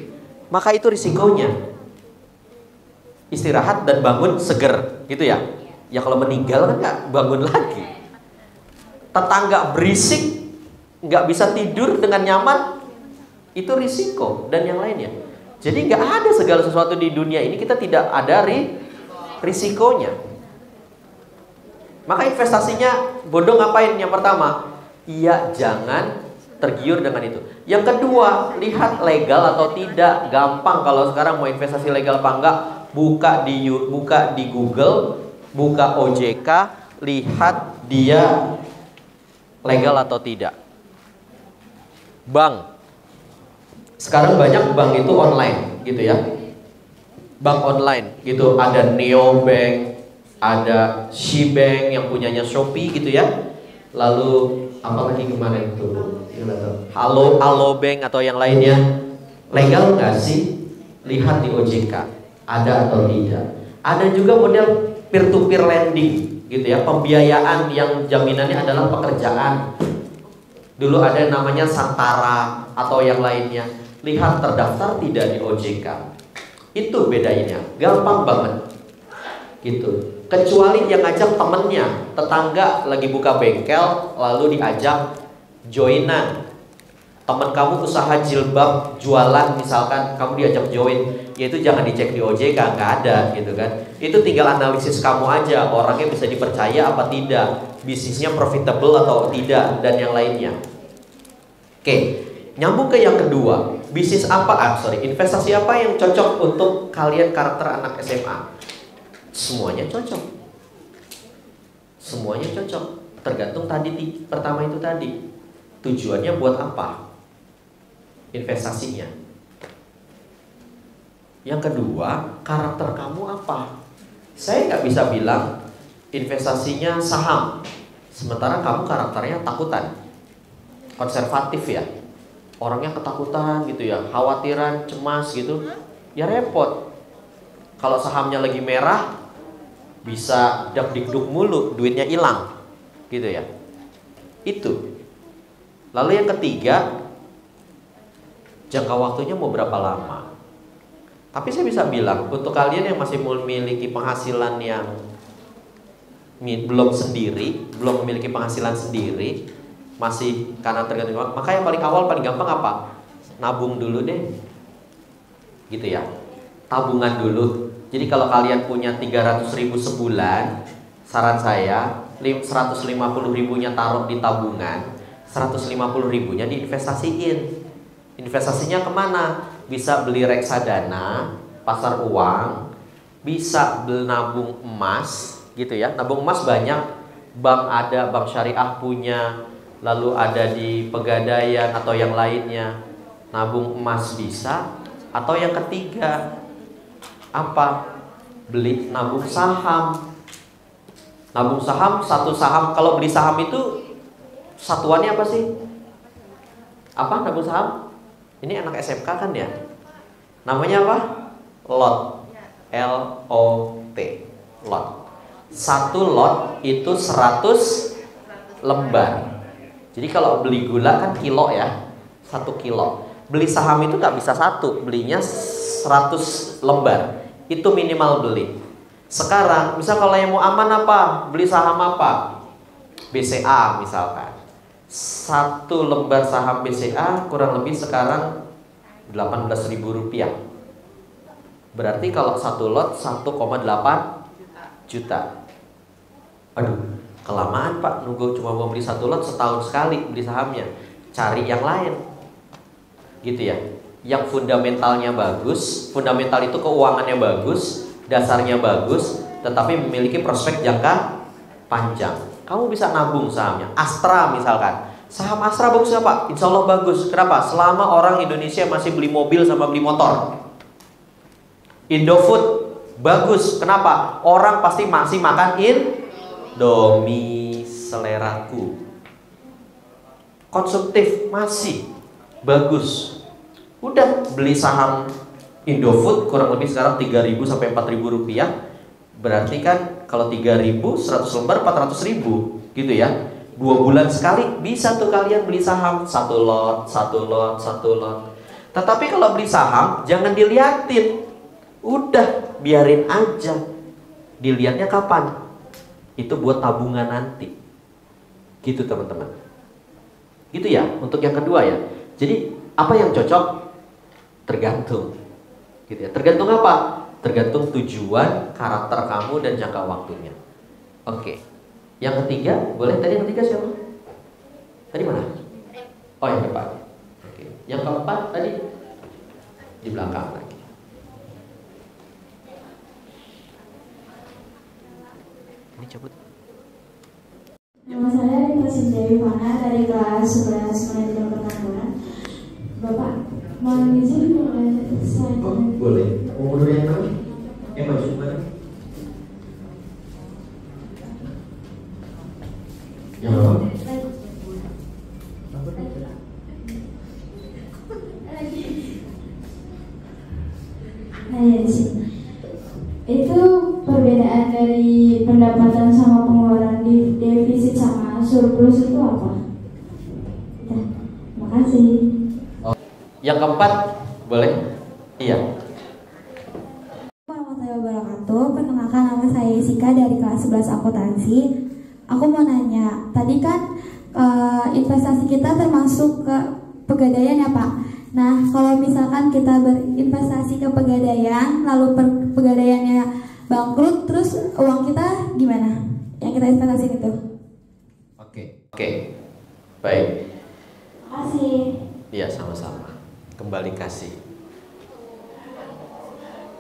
maka itu risikonya. Istirahat dan bangun seger, gitu ya. Ya kalau meninggal kan nggak bangun lagi. Tetangga berisik, nggak bisa tidur dengan nyaman, itu risiko dan yang lainnya. Jadi nggak ada segala sesuatu di dunia ini kita tidak ada risikonya. Maka investasinya bodoh ngapain? Yang pertama, iya jangan tergiur dengan itu. Yang kedua, lihat legal atau tidak. Gampang kalau sekarang mau investasi legal apa enggak, buka di Google, buka OJK, lihat dia legal atau tidak. Bank. Sekarang banyak bank itu online gitu ya. Bank online gitu, ada Neobank, ada Shbank yang punyanya Shopee gitu ya. Lalu apalagi kemarin itu Halo Bank atau yang lainnya. Legal nggak sih? Lihat di OJK ada atau tidak. Ada juga model peer to peer lending gitu ya, pembiayaan yang jaminannya adalah pekerjaan. Dulu ada yang namanya Santara atau yang lainnya. Lihat terdaftar tidak di OJK. Itu bedanya, gampang banget gitu. Kecuali yang ngajak temennya, tetangga lagi buka bengkel lalu diajak joinan. Temen kamu usaha jilbab jualan misalkan, kamu diajak join, yaitu jangan dicek di OJK, nggak ada gitu kan. Itu tinggal analisis kamu aja, orangnya bisa dipercaya apa tidak, bisnisnya profitable atau tidak, dan yang lainnya. Oke, nyambung ke yang kedua, bisnis apa? Investasi apa yang cocok untuk kalian karakter anak SMA? Semuanya cocok. Semuanya cocok. Tergantung tadi pertama itu tadi. Tujuannya buat apa? Investasinya. Yang kedua, karakter kamu apa? Saya nggak bisa bilang investasinya saham, sementara kamu karakternya takutan, konservatif ya, orangnya ketakutan gitu ya, khawatiran, cemas gitu, ya repot. Kalau sahamnya lagi merah, bisa dak-dikduk mulu, duitnya hilang, gitu ya. Itu. Lalu yang ketiga, jangka waktunya mau berapa lama? Tapi saya bisa bilang, untuk kalian yang masih memiliki penghasilan yang belum memiliki penghasilan sendiri, masih karena tergantung, maka yang paling awal paling gampang apa? Nabung dulu deh, gitu ya. Tabungan dulu. Jadi kalau kalian punya 300.000 sebulan, saran saya 150.000-nya taruh di tabungan, 150.000-nya diinvestasiin. Investasinya kemana? Bisa beli reksadana, pasar uang, bisa beli nabung emas, gitu ya. Nabung emas banyak, bank ada, bank syariah punya, lalu ada di Pegadaian atau yang lainnya. Nabung emas bisa. Atau yang ketiga, apa? Beli nabung saham. Nabung saham, satu saham, kalau beli saham itu satuannya apa sih? Apa nabung saham? Ini anak SMK kan ya? Namanya apa? Lot. L-O-T. Lot. Satu lot itu 100 lembar. Jadi kalau beli gula kan kilo ya, 1 kilo. Beli saham itu nggak bisa satu, belinya 100 lembar. Itu minimal beli. Sekarang, misal kalau yang mau aman apa? Beli saham apa? BCA misalkan. 1 lembar saham BCA kurang lebih sekarang 18.000 rupiah. Berarti kalau 1 lot 1,8 juta. Aduh, kelamaan Pak, nunggu cuma mau beli 1 lot setahun sekali beli sahamnya. Cari yang lain, gitu ya. Yang fundamentalnya bagus, fundamental itu keuangannya bagus, dasarnya bagus, tetapi memiliki prospek jangka panjang. Kamu bisa nabung sahamnya. Astra misalkan, saham Astra bagus nggak Pak? Insya Allah bagus. Kenapa? Selama orang Indonesia masih beli mobil sama beli motor. Indofood bagus. Kenapa? Orang pasti masih makan Demi seleraku. Konsumtif masih bagus. Udah beli saham Indofood kurang lebih sekarang 3.000 sampai 4.000 rupiah. Berarti kan kalau 3.000 100 lembar 400.000 gitu ya. 2 bulan sekali bisa tuh kalian beli saham 1 lot. Tetapi kalau beli saham jangan diliatin. Udah biarin aja. Dilihatnya kapan? Itu buat tabungan nanti. Gitu teman-teman. Gitu ya untuk yang kedua ya. Jadi apa yang cocok? Tergantung. Gitu ya. Tergantung apa? Tergantung tujuan, karakter kamu dan jangka waktunya. Oke. Yang ketiga, boleh tadi yang ketiga siapa? Tadi mana? Oh yang depan. Oke. Yang keempat tadi di belakang lagi. Ini cabut. Nama saya Rita Sindewi Fana dari kelas 11 Manajemen Perkantoran. Bapak, mohon izin saya. Oh, boleh. Umur yang kamu? Yang maju kemana? Yang apa? Nah, di sini. Itu perbedaan dari pendapatan sama pengeluaran di defisit sama surplus itu apa? Ya, makasih. Oh. Yang keempat, boleh? Iya. Warahmatullahi wabarakatuh. Perkenalkan, nama saya Jessica dari kelas 11 akuntansi. Aku mau nanya, tadi kan investasi kita termasuk ke pegadaian ya Pak. Nah, kalau misalkan kita berinvestasi ke pegadaian, lalu pegadaiannya bangkrut, terus uang kita gimana? Yang kita investasi itu? Oke. Baik. Makasih. Iya, sama-sama. Kembali kasih.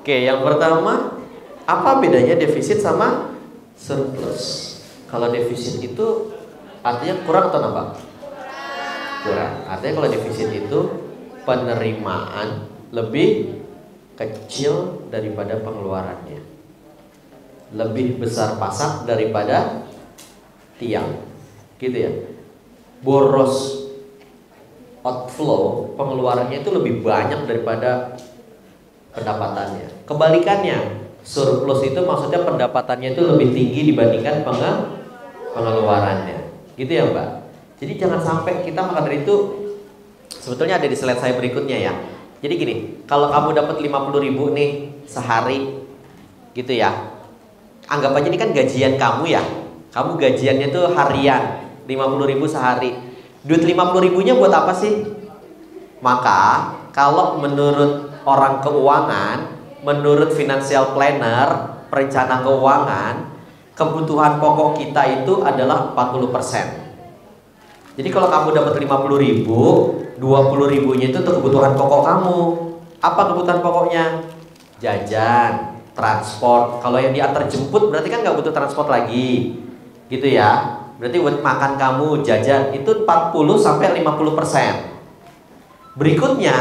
Oke, yang pertama, apa bedanya defisit sama surplus? Kalau defisit itu artinya kurang atau nambah? Kurang. Artinya kalau defisit itu penerimaan lebih kecil daripada pengeluarannya, lebih besar pasak daripada tiang, gitu ya. Boros outflow, pengeluarannya itu lebih banyak daripada pendapatannya. Kebalikannya, surplus itu maksudnya pendapatannya itu lebih tinggi dibandingkan pengeluarannya, gitu ya Mbak. Jadi jangan sampai kita maka dari itu, sebetulnya ada di slide saya berikutnya ya. Jadi gini, kalau kamu dapat 50.000 nih sehari, gitu ya. Anggap aja ini kan gajian kamu ya. Kamu gajiannya tuh harian, 50.000 sehari. Duit 50.000-nya buat apa sih? Maka kalau menurut orang keuangan, menurut financial planner, perencana keuangan, kebutuhan pokok kita itu adalah 40%. Jadi kalau kamu dapat 50.000, 20.000-nya itu untuk kebutuhan pokok kamu. Apa kebutuhan pokoknya? Jajan, transport. Kalau yang diantar jemput berarti kan nggak butuh transport lagi, gitu ya. Berarti buat makan kamu, jajan itu 40-50%. Berikutnya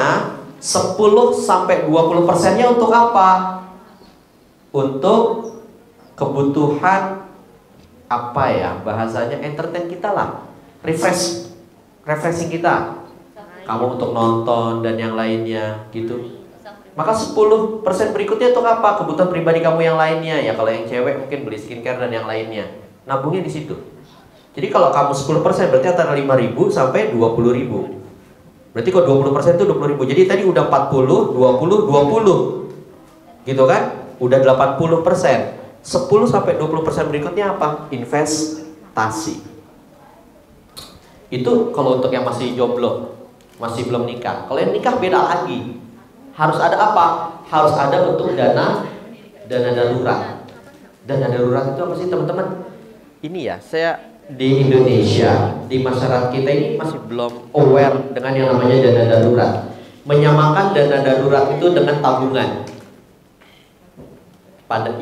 10-20%-nya untuk apa? Untuk kebutuhan apa ya? Bahasanya entertain kita lah. Refreshing kita. Kamu untuk nonton dan yang lainnya gitu. Maka 10% berikutnya untuk apa? Kebutuhan pribadi kamu yang lainnya. Ya kalau yang cewek mungkin beli skincare dan yang lainnya. Nabungnya di situ. Jadi kalau kamu 10% berarti antara 5.000 sampai 20.000. Berarti kalau 20% itu 20.000. Jadi tadi udah 40, 20, 20. Gitu kan? Udah 80%. 10 sampai 20% berikutnya apa? Investasi. Itu kalau untuk yang masih jomblo, masih belum nikah. Kalau yang nikah beda lagi. Harus ada apa? Harus ada untuk dana darurat. Dana darurat itu apa sih teman-teman? Ini ya, saya di Indonesia, di masyarakat kita ini masih belum aware dengan yang namanya dana darurat. Menyamakan dana darurat itu dengan tabungan.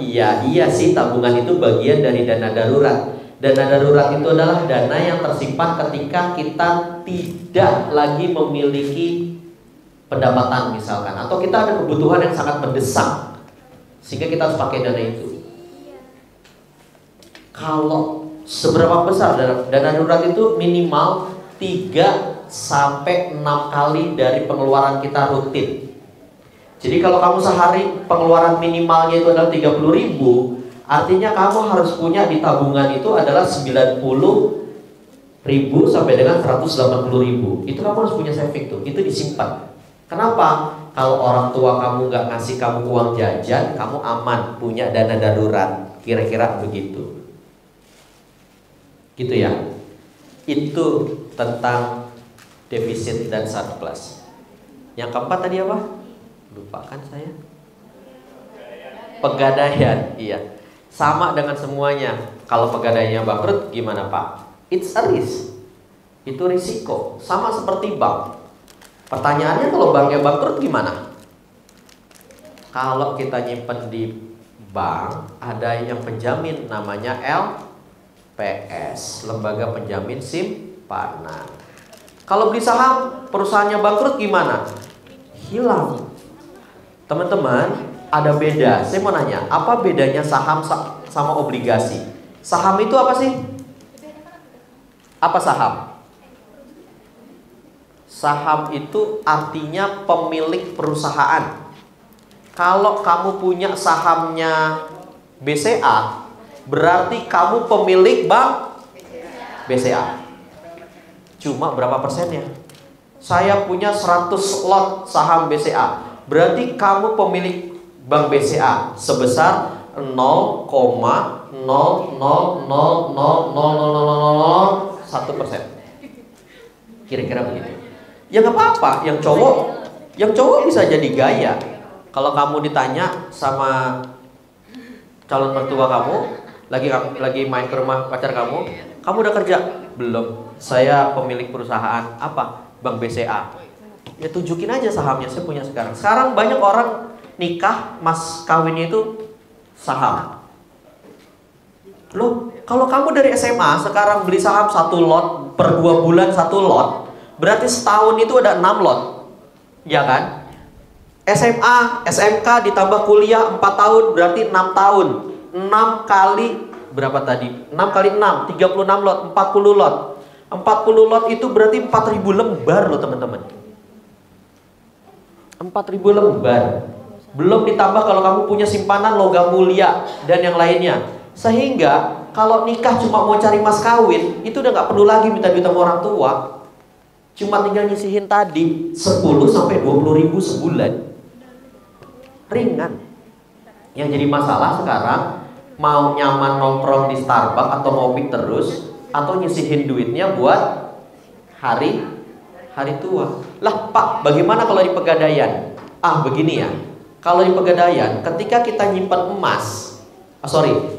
Iya sih, tabungan itu bagian dari dana darurat. Dana darurat itu adalah dana yang tersimpan ketika kita tidak lagi memiliki pendapatan misalkan, atau kita ada kebutuhan yang sangat mendesak sehingga kita harus pakai dana itu. Kalau Seberapa besar dana darurat itu? Minimal 3 sampai 6 kali dari pengeluaran kita rutin. Jadi kalau kamu sehari pengeluaran minimalnya itu adalah 30.000, artinya kamu harus punya di tabungan itu adalah 90.000 sampai dengan 180.000. Itu kamu harus punya saving tuh, itu disimpan. Kenapa? Kalau orang tua kamu nggak ngasih kamu uang jajan, kamu aman, punya dana darurat. Kira-kira begitu. Gitu ya. Itu tentang defisit dan surplus. Yang keempat tadi apa? Lupakan saya. Pegadaian, iya. Sama dengan semuanya. Kalau pegadaiannya bangkrut, gimana Pak? It's a risk. Itu risiko. Sama seperti bank. Pertanyaannya kalau banknya bangkrut gimana? Kalau kita nyimpen di bank, ada yang penjamin namanya LPS, Lembaga Penjamin Simpanan. Kalau beli saham, perusahaannya bangkrut gimana? Hilang. Teman-teman, ada beda. Saya mau nanya, apa bedanya saham sama obligasi? Saham itu apa sih? Apa saham? Saham itu artinya pemilik perusahaan. Kalau kamu punya sahamnya BCA, berarti kamu pemilik bank BCA. Cuma berapa persennya? Saya punya 100 lot saham BCA, berarti kamu pemilik bank BCA sebesar 0,0000001%. Kira-kira begitu. Ya nggak apa-apa. Yang cowok bisa jadi gaya. Kalau kamu ditanya sama calon mertua kamu, lagi main ke rumah pacar kamu udah kerja? Belum. Saya pemilik perusahaan. Apa? Bank BCA. Ya tunjukin aja sahamnya, saya punya sekarang. Sekarang banyak orang nikah, mas kawinnya itu saham. Loh, kalau kamu dari SMA sekarang beli saham 1 lot per 2 bulan 1 lot, berarti setahun itu ada 6 lot. Ya kan? SMA, SMK ditambah kuliah 4 tahun berarti 6 tahun. 6 kali berapa tadi? 6 kali 6, 36 lot, 40 lot. 40 lot itu berarti 4.000 lembar loh teman-teman. 4.000 lembar. Belum ditambah kalau kamu punya simpanan logam mulia dan yang lainnya. Sehingga kalau nikah cuma mau cari mas kawin, itu udah nggak perlu lagi minta duit sama orang tua. Cuma tinggal nyisihin tadi 10 sampai 20.000 sebulan. Ringan. Yang jadi masalah sekarang, mau nyaman nongkrong di Starbucks atau ngopi terus, atau nyisihin duitnya buat hari tua. Lah Pak, bagaimana kalau di Pegadaian? Begini ya. Kalau di Pegadaian, ketika kita nyimpan emas,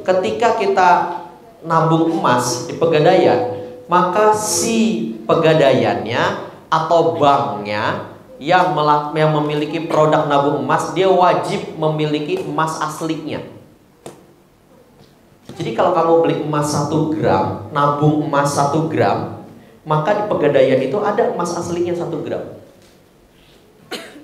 ketika kita nabung emas di Pegadaian, maka si pegadaiannya atau banknya yang memiliki produk nabung emas, dia wajib memiliki emas aslinya. Jadi kalau kamu beli emas 1 gram, nabung emas 1 gram, maka di Pegadaian itu ada emas aslinya 1 gram.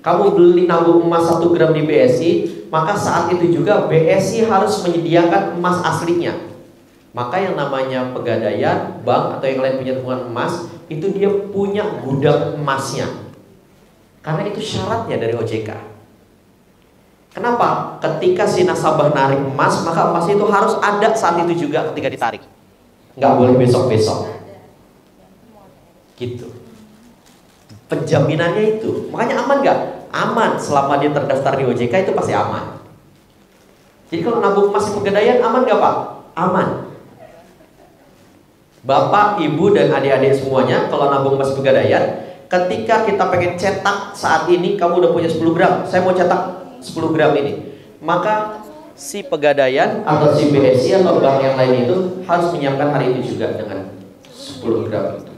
Kamu beli nabung emas 1 gram di BSI, maka saat itu juga BSI harus menyediakan emas aslinya. Maka yang namanya Pegadaian, bank atau yang lain punya tabungan emas, itu dia punya gudang emasnya. Karena itu syaratnya dari OJK. Kenapa? Ketika si nasabah narik emas, maka emas itu harus ada saat itu juga ketika ditarik. Nggak boleh besok-besok. Gitu. Penjaminannya itu. Makanya aman nggak? Aman. Selama dia terdaftar di OJK itu pasti aman. Jadi kalau nabung emas di Pegadaian aman nggak Pak? Aman. Bapak, ibu, dan adik-adik semuanya, kalau nabung emas di Pegadaian, ketika kita pengen cetak saat ini, kamu udah punya 10 gram, saya mau cetak 10 gram ini, maka si Pegadaian atau si BSI atau bank yang lain itu harus menyiapkan hari itu juga dengan 10 gram itu.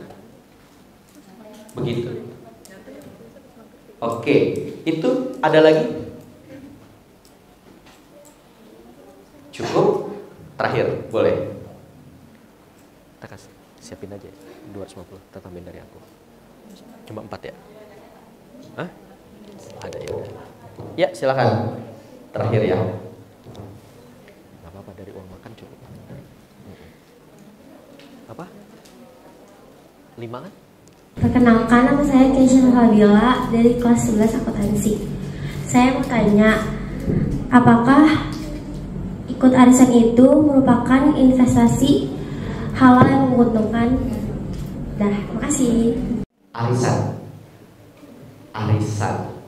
Begitu. Oke, itu ada lagi? Cukup? Terakhir, boleh. Kita kasih, siapin aja 250, kita tambahin dari aku. Cuma 4 ya? Hah? Ada ya? Ya, silakan. Terakhir ya. Gak apa-apa, dari uang makan cukup. 5 kan? Perkenalkan, nama saya Keisha Fadila dari kelas 11 akuntansi. Saya mau tanya, apakah ikut arisan itu merupakan investasi halal yang menguntungkan? Dah, makasih. Arisan,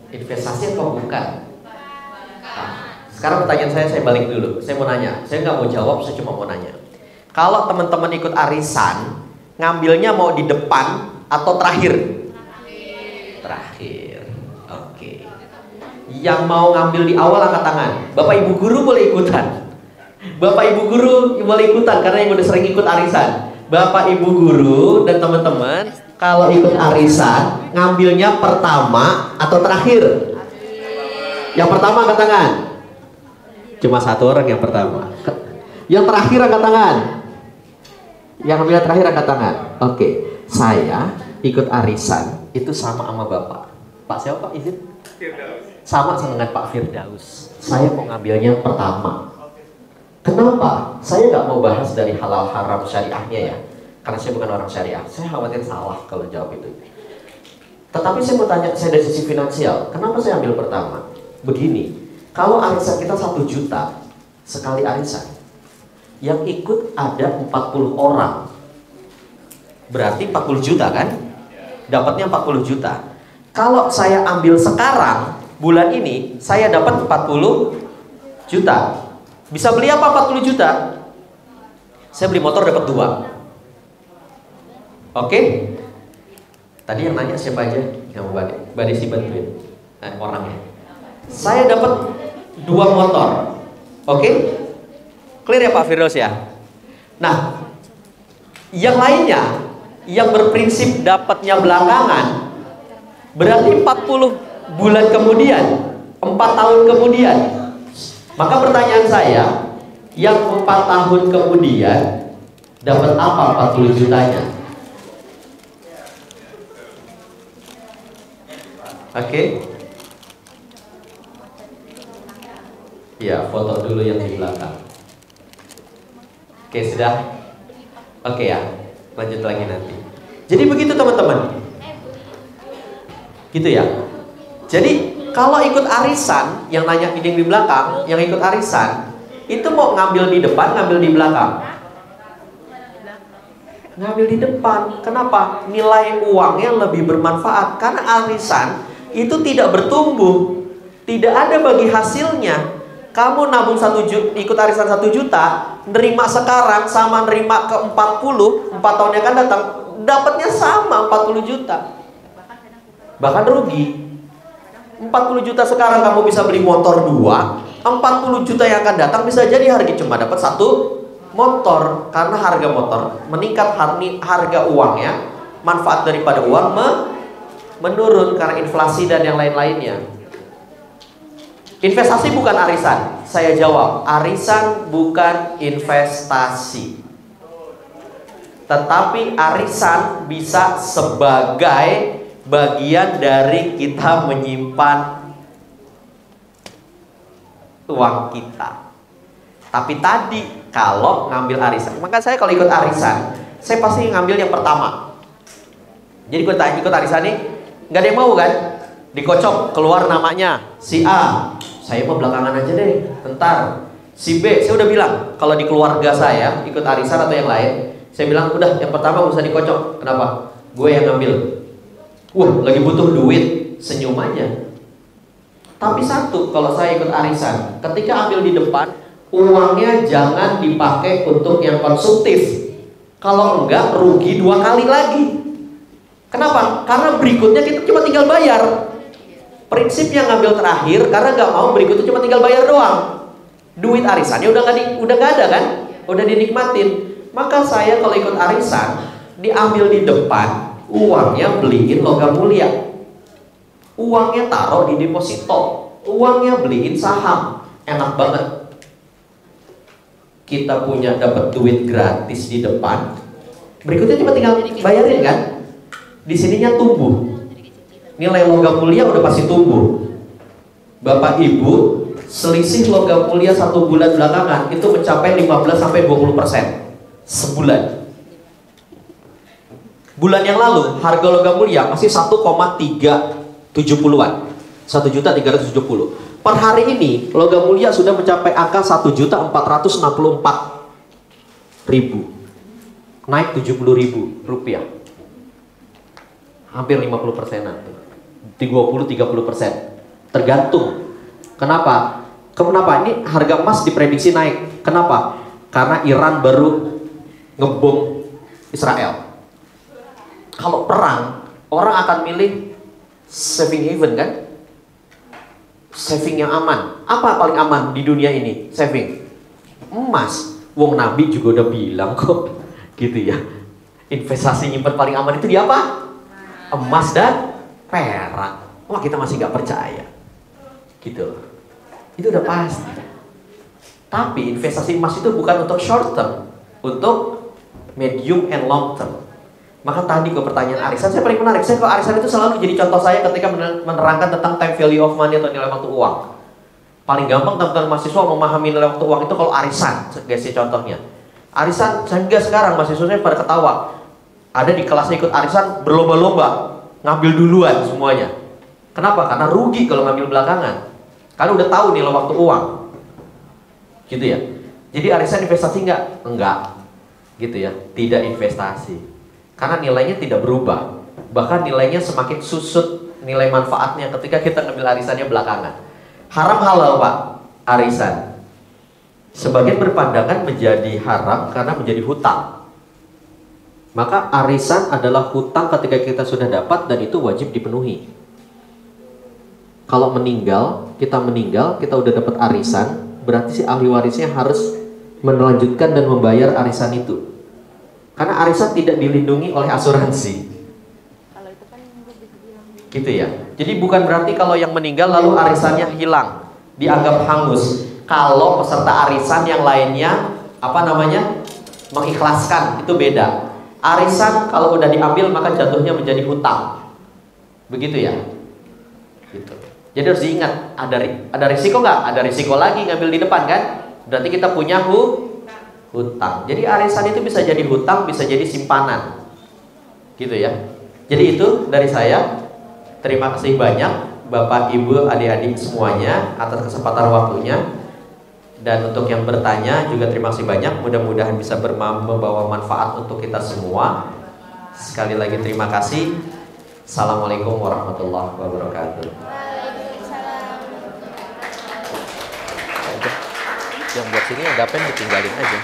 investasi atau bukan? Nah, sekarang pertanyaan saya balik dulu. Saya mau nanya, saya nggak mau jawab, saya cuma mau nanya. Kalau teman-teman ikut arisan, ngambilnya mau di depan atau terakhir? Terakhir. Oke. Yang mau ngambil di awal angkat tangan. Bapak ibu guru boleh ikutan. Bapak ibu guru boleh ikutan karena yang udah sering ikut arisan. Bapak ibu guru dan teman-teman, kalau ikut arisan, ngambilnya pertama atau terakhir? Yang pertama angkat tangan. Cuma satu orang yang pertama. Yang terakhir angkat tangan. Yang ngambil terakhir angkat tangan. Oke. Saya ikut arisan itu sama bapak. Pak siapa Pak izin? Sama dengan Pak Firdaus. Saya mau ngambilnya pertama. Kenapa? Saya nggak mau bahas dari halal haram syariahnya ya, karena saya bukan orang syariah. Saya khawatir salah kalau jawab itu. Tetapi saya mau tanya, saya dari sisi finansial, kenapa saya ambil pertama? Begini, kalau arisan kita 1 juta sekali arisan, yang ikut ada 40 orang. Berarti 40 juta kan? Dapatnya 40 juta. Kalau saya ambil sekarang, bulan ini, saya dapat 40 juta. Bisa beli apa 40 juta? Saya beli motor dapat 2. Oke? Tadi yang nanya siapa aja? Yang Mbak Desi bantuin orangnya. Saya dapat 2 motor. Oke? Clear ya Pak Firdaus ya? Nah, yang lainnya yang berprinsip dapatnya belakangan, berarti 40 bulan kemudian, 4 tahun kemudian. Maka pertanyaan saya, yang 4 tahun kemudian dapat apa 40 jutanya? Oke? Ya, foto dulu yang di belakang. Oke, sudah? Oke ya, lanjut lagi nanti. Jadi begitu teman-teman. Gitu ya. Jadi kalau ikut arisan, yang nanya ini di belakang, yang ikut arisan itu mau ngambil di depan, ngambil di belakang? Ngambil di depan. Kenapa? Nilai uangnya lebih bermanfaat. Karena arisan itu tidak bertumbuh, tidak ada bagi hasilnya. Kamu nabung 1 juta, ikut arisan 1 juta, nerima sekarang sama nerima ke 40, 4 tahun yang akan datang, dapatnya sama 40 juta. Bahkan rugi. 40 juta sekarang kamu bisa beli motor 2, 40 juta yang akan datang bisa jadi harga cuma dapat 1 motor. Karena harga motor meningkat, harga uangnya, manfaat daripada uang menurun karena inflasi dan yang lain-lainnya. Investasi bukan arisan. Saya jawab, arisan bukan investasi. Tetapi arisan bisa sebagai bagian dari kita menyimpan uang kita. Tapi tadi kalau ngambil arisan, maka saya kalau ikut arisan, saya pasti ngambil yang pertama. Jadi ikut arisan nih, nggak ada yang mau kan? Dikocok keluar namanya si A. Saya mau belakangan aja deh, bentar. Si B, saya udah bilang kalau di keluarga saya ikut arisan atau yang lain, saya bilang udah yang pertama gak usah dikocok. Kenapa? Gue yang ngambil. Wah, lagi butuh duit, senyum aja. Tapi satu, kalau saya ikut arisan, ketika ambil di depan, uangnya jangan dipakai untuk yang konsumtif. Kalau enggak, rugi 2 kali lagi. Kenapa? Karena berikutnya kita cuma tinggal bayar. Prinsipnya ngambil terakhir karena nggak mau berikutnya cuma tinggal bayar doang. Duit arisannya udah nggak ada kan? Udah dinikmatin. Maka saya kalau ikut arisan diambil di depan, uangnya beliin logam mulia, uangnya taruh di deposito, uangnya beliin saham. Enak banget. Kita punya dapat duit gratis di depan, berikutnya cuma tinggal bayarin kan? Di sininya tumbuh. Nilai logam mulia udah pasti tumbuh. Bapak Ibu, selisih logam mulia 1 bulan belakangan itu mencapai 15-20% sebulan. Bulan yang lalu harga logam mulia masih 1,370-an, 1.370. Per hari ini logam mulia sudah mencapai angka 1.464.000, naik 70.000 rupiah, hampir 50%-an, 20-30%, tergantung. Kenapa? Ini harga emas diprediksi naik. Kenapa? Karena Iran baru ngebom Israel. Kalau perang, orang akan milih saving haven kan? Saving yang aman. Apa paling aman di dunia ini? Saving emas. Wong Nabi juga udah bilang kok, gitu ya. Investasi nyimpen paling aman itu di apa? Emas dan perak. Wah, kita masih nggak percaya, gitu. Itu udah pasti. Tapi investasi emas itu bukan untuk short term, untuk medium and long term. Maka tadi ke pertanyaan Arisan, saya paling menarik. Saya ke Arisan itu selalu jadi contoh saya ketika menerangkan tentang time value of money atau nilai waktu uang. Paling gampang teman-teman mahasiswa memahami nilai waktu uang itu kalau Arisan, guys, contohnya. Arisan, sehingga sekarang mahasiswanya pada ketawa. Ada di kelasnya ikut Arisan berlomba-lomba, ngambil duluan semuanya. Kenapa? Karena rugi kalau ngambil belakangan. Karena udah tahu nilai waktu uang. Gitu ya. Jadi Arisan investasi nggak? Enggak. Gitu ya. Tidak investasi. Karena nilainya tidak berubah. Bahkan nilainya semakin susut nilai manfaatnya ketika kita ngambil arisannya belakangan. Haram halal, Pak, arisan. Sebagian berpandangan menjadi haram karena menjadi hutang. Maka arisan adalah hutang ketika kita sudah dapat dan itu wajib dipenuhi. Kalau kita meninggal, kita udah dapat arisan, berarti si ahli warisnya harus melanjutkan dan membayar arisan itu. Karena arisan tidak dilindungi oleh asuransi. Gitu ya. Jadi bukan berarti kalau yang meninggal lalu arisannya hilang, dianggap hangus. Kalau peserta arisan yang lainnya mengikhlaskan, itu beda. Arisan kalau udah diambil maka jatuhnya menjadi hutang. Begitu ya. Gitu. Jadi harus diingat, ada risiko nggak? Ada risiko lagi ngambil di depan kan? Berarti kita punya hutang. Jadi arisan itu bisa jadi hutang, bisa jadi simpanan. Gitu ya. Jadi itu dari saya. Terima kasih banyak Bapak, Ibu, adik-adik semuanya atas kesempatan waktunya. Dan untuk yang bertanya juga terima kasih banyak. Mudah-mudahan bisa membawa manfaat untuk kita semua. Sekali lagi terima kasih. Assalamualaikum warahmatullahi wabarakatuh. Yang buat sini yang gapen ditinggalin aja.